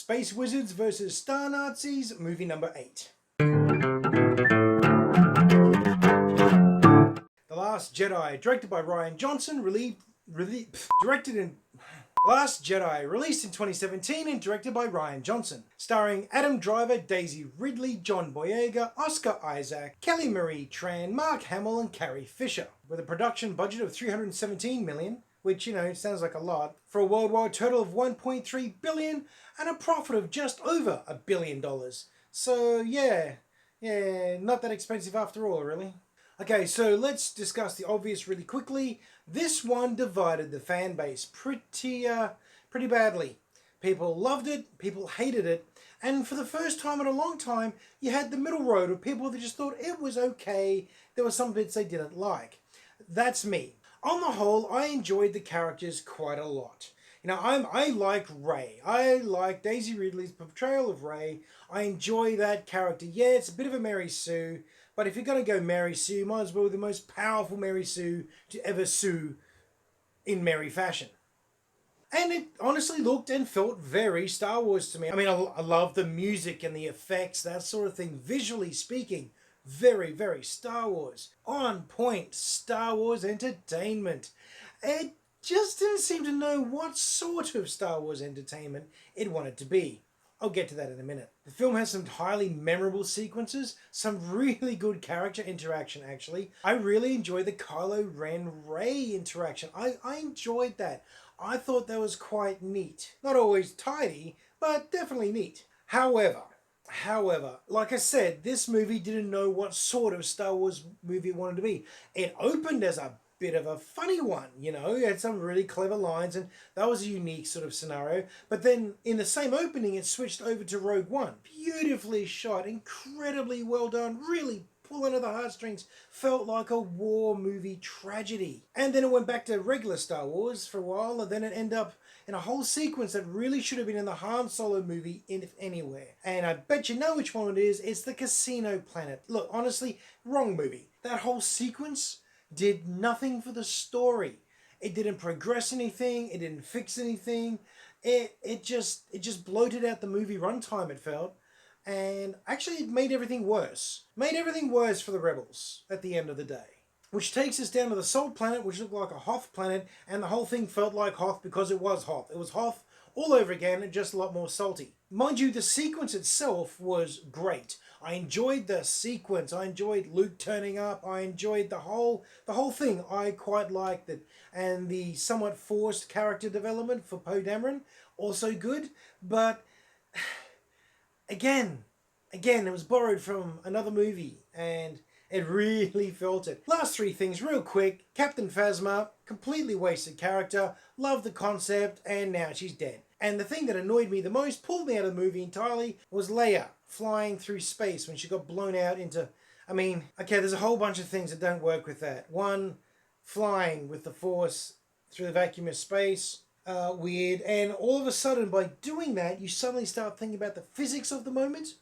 Space Wizards vs. Star Nazis, movie number 8. The Last Jedi, directed by Rian Johnson, Last Jedi, released in 2017 and directed by Rian Johnson. Starring Adam Driver, Daisy Ridley, John Boyega, Oscar Isaac, Kelly Marie Tran, Mark Hamill and Carrie Fisher. With a production budget of $317 million, which, sounds like a lot, for a worldwide total of $1.3 billion and a profit of just over $1 billion. So yeah, not that expensive after all, really. Okay, so let's discuss the obvious really quickly. This one divided the fan base pretty badly. People loved it, people hated it, and for the first time in a long time, you had the middle road of people that just thought it was okay. There were some bits they didn't like. That's me. On the whole, I enjoyed the characters quite a lot. I like Rey. I like Daisy Ridley's portrayal of Rey. I enjoy that character. Yeah, it's a bit of a Mary Sue, but if you're going to go Mary Sue, might as well be the most powerful Mary Sue to ever sue in Mary fashion. And it honestly looked and felt very Star Wars to me. I mean, I love the music and the effects, that sort of thing. Visually speaking, very, very Star Wars. On point Star Wars entertainment. It just didn't seem to know what sort of Star Wars entertainment it wanted to be. I'll get to that in a minute. The film has some highly memorable sequences, some really good character interaction actually. I really enjoyed the Kylo Ren-Rey interaction. I enjoyed that. I thought that was quite neat. Not always tidy, but definitely neat. However, like I said, this movie didn't know what sort of Star Wars movie it wanted to be. It opened as a bit of a funny one, it had some really clever lines and that was a unique sort of scenario. But then in the same opening it switched over to Rogue One. Beautifully shot, incredibly well done, really pulling at the heartstrings, felt like a war movie tragedy. And then it went back to regular Star Wars for a while, and then it ended up in a whole sequence that really should have been in the Han Solo movie, if anywhere. And I bet you know which one it is. It's the Casino Planet. Look, honestly, wrong movie. That whole sequence did nothing for the story. It didn't progress anything. It didn't fix anything. It just bloated out the movie runtime, it felt. And actually it made everything worse. Made everything worse for the rebels at the end of the day. Which takes us down to the Salt Planet, which looked like a Hoth planet, and the whole thing felt like Hoth because it was Hoth. It was Hoth all over again, and just a lot more salty. Mind you, the sequence itself was great. I enjoyed the sequence. I enjoyed Luke turning up. I enjoyed the whole thing. I quite liked it. And the somewhat forced character development for Poe Dameron, also good. But again, it was borrowed from another movie, and it really felt it. Last three things real quick. Captain Phasma, completely wasted character, loved the concept, and now she's dead. And the thing that annoyed me the most, pulled me out of the movie entirely, was Leia flying through space when she got blown out into... okay, there's a whole bunch of things that don't work with that. One, flying with the Force through the vacuum of space, weird. And all of a sudden, by doing that, you suddenly start thinking about the physics of the moment,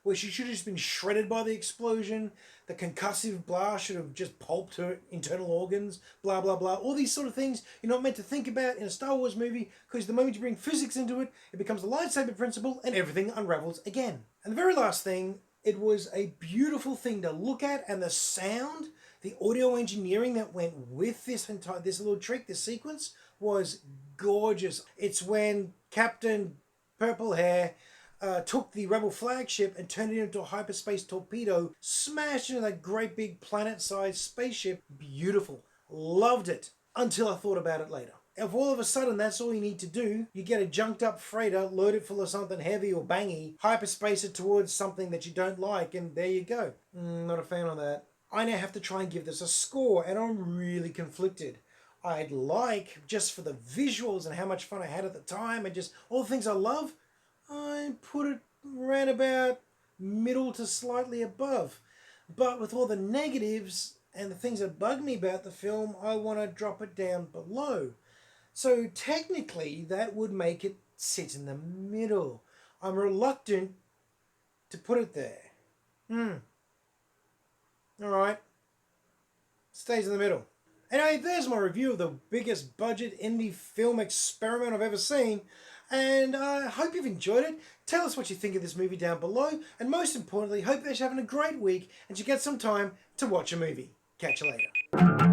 where she should have just been shredded by the explosion. The concussive blast should have just pulped her internal organs, blah, blah, blah. All these sort of things you're not meant to think about in a Star Wars movie, because the moment you bring physics into it, it becomes the lightsaber principle and everything unravels again. And the very last thing, it was a beautiful thing to look at, and the sound, the audio engineering that went with this little trick, this sequence, was gorgeous. It's when Captain Purple Hair took the Rebel flagship and turned it into a hyperspace torpedo, smashed into that great big planet-sized spaceship. Beautiful. Loved it. Until I thought about it later. If all of a sudden that's all you need to do, you get a junked up freighter, load it full of something heavy or bangy, hyperspace it towards something that you don't like, and there you go. Not a fan of that. I now have to try and give this a score, and I'm really conflicted. I'd like, just for the visuals and how much fun I had at the time and just all the things I love, I put it around about middle to slightly above. But with all the negatives and the things that bug me about the film, I want to drop it down below. So technically that would make it sit in the middle. I'm reluctant to put it there. Alright. Stays in the middle. Anyway, there's my review of the biggest budget indie film experiment I've ever seen. And I hope you've enjoyed it. Tell us what you think of this movie down below. And most importantly, hope that you're having a great week and you get some time to watch a movie. Catch you later.